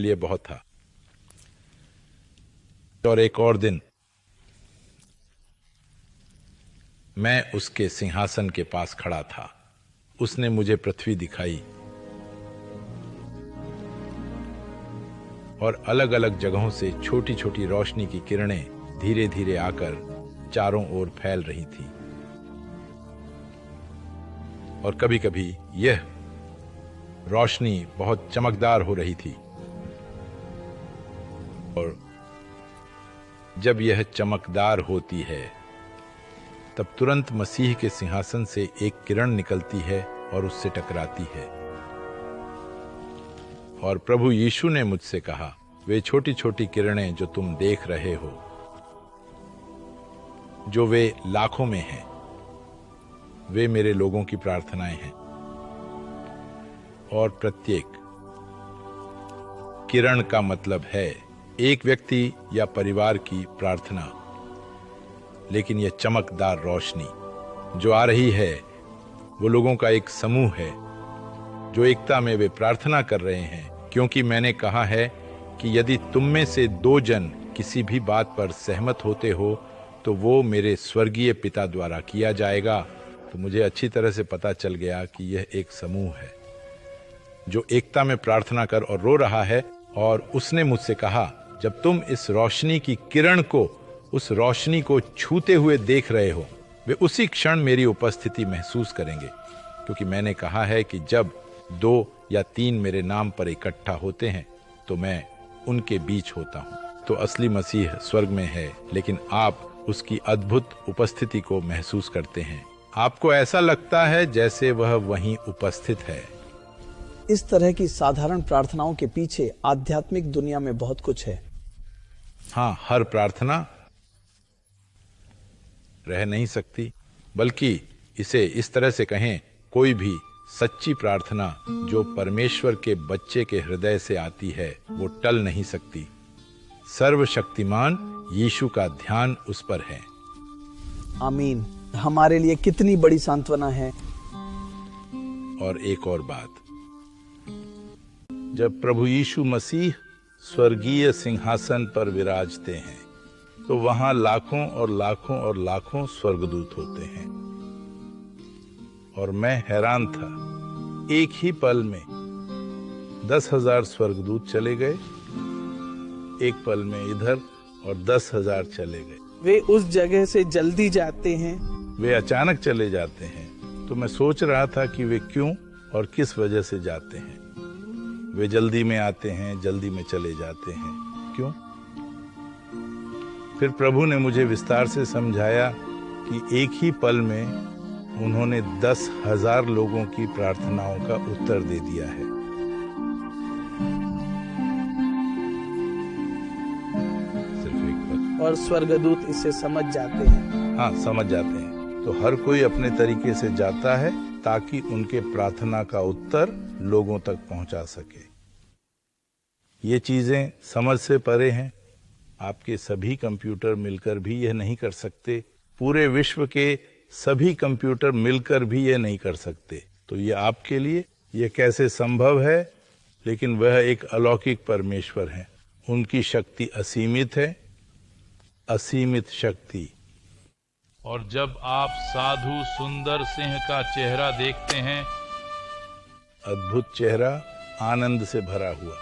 लिए बहुत था। और एक और दिन मैं उसके सिंहासन के पास खड़ा था। उसने मुझे पृथ्वी दिखाई और अलग अलग जगहों से छोटी छोटी रोशनी की किरणें धीरे धीरे आकर चारों ओर फैल रही थी। और कभी कभी यह रोशनी बहुत चमकदार हो रही थी और जब यह चमकदार होती है तब तुरंत मसीह के सिंहासन से एक किरण निकलती है और उससे टकराती है। और प्रभु यीशु ने मुझसे कहा, वे छोटी छोटी किरणें जो तुम देख रहे हो, जो वे लाखों में हैं, वे मेरे लोगों की प्रार्थनाएं हैं। और प्रत्येक किरण का मतलब है एक व्यक्ति या परिवार की प्रार्थना, लेकिन यह चमकदार रोशनी जो आ रही है वो लोगों का एक समूह है जो एकता में वे प्रार्थना कर रहे हैं। क्योंकि मैंने कहा है कि यदि तुम में से 2 जन किसी भी बात पर सहमत होते हो तो वो मेरे स्वर्गीय पिता द्वारा किया जाएगा। तो मुझे अच्छी तरह से पता चल गया कि यह एक समूह है जो एकता में प्रार्थना कर और रो रहा है। और उसने मुझसे कहा, जब तुम इस रोशनी की किरण को, उस रोशनी को छूते हुए देख रहे हो, वे उसी क्षण मेरी उपस्थिति महसूस करेंगे। क्योंकि मैंने कहा है कि जब 2 या 3 मेरे नाम पर इकट्ठा होते हैं तो मैं उनके बीच होता हूं। तो असली मसीह स्वर्ग में है, लेकिन आप उसकी अद्भुत उपस्थिति को महसूस करते हैं। आपको ऐसा लगता है जैसे वह वहीं उपस्थित है। इस तरह की साधारण प्रार्थनाओं के पीछे आध्यात्मिक दुनिया में बहुत कुछ है। हाँ, हर प्रार्थना रह नहीं सकती, बल्कि इसे इस तरह से कहें, कोई भी सच्ची प्रार्थना जो परमेश्वर के बच्चे के हृदय से आती है वो टल नहीं सकती। सर्वशक्तिमान यीशु का ध्यान उस पर है। आमीन। हमारे लिए कितनी बड़ी सांत्वना है। और एक और बात, जब प्रभु यीशु मसीह स्वर्गीय सिंहासन पर विराजते हैं तो वहां लाखों और लाखों और लाखों स्वर्गदूत होते हैं। और मैं हैरान था, एक ही पल में 10,000 स्वर्गदूत चले गए, एक पल में इधर, और 10,000 चले गए। वे उस जगह से जल्दी जाते हैं, वे अचानक चले जाते हैं। तो मैं सोच रहा था कि वे क्यों और किस वजह से जाते हैं। वे जल्दी में आते हैं, जल्दी में चले जाते हैं, क्यों? फिर प्रभु ने मुझे विस्तार से समझाया कि एक ही पल में उन्होंने 10,000 लोगों की प्रार्थनाओं का उत्तर दे दिया है। सिर्फ एक पल। और स्वर्गदूत इसे समझ जाते हैं। हाँ, समझ जाते हैं। तो हर कोई अपने तरीके से जाता है ताकि उनके प्रार्थना का उत्तर लोगों तक पहुंचा सके। ये चीजें समझ से परे हैं। आपके सभी कंप्यूटर मिलकर भी यह नहीं कर सकते। पूरे विश्व के सभी कंप्यूटर मिलकर भी यह नहीं कर सकते। तो ये आपके लिए यह कैसे संभव है? लेकिन वह एक अलौकिक परमेश्वर है। उनकी शक्ति असीमित है, असीमित शक्ति। और जब आप साधु सुंदर सिंह का चेहरा देखते हैं, अद्भुत चेहरा, आनंद से भरा हुआ,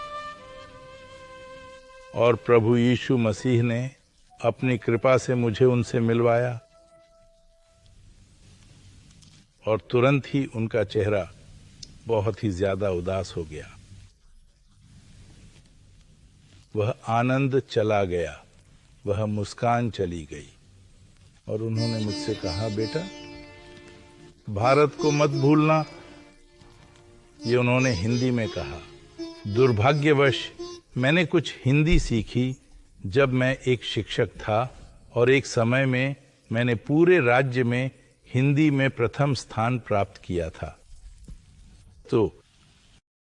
और प्रभु यीशु मसीह ने अपनी कृपा से मुझे उनसे मिलवाया, और तुरंत ही उनका चेहरा बहुत ही ज्यादा उदास हो गया। वह आनंद चला गया, वह मुस्कान चली गई। और उन्होंने मुझसे कहा, बेटा, भारत को मत भूलना। ये उन्होंने हिंदी में कहा। दुर्भाग्यवश मैंने कुछ हिंदी सीखी जब मैं एक शिक्षक था, और एक समय में मैंने पूरे राज्य में हिंदी में प्रथम स्थान प्राप्त किया था। तो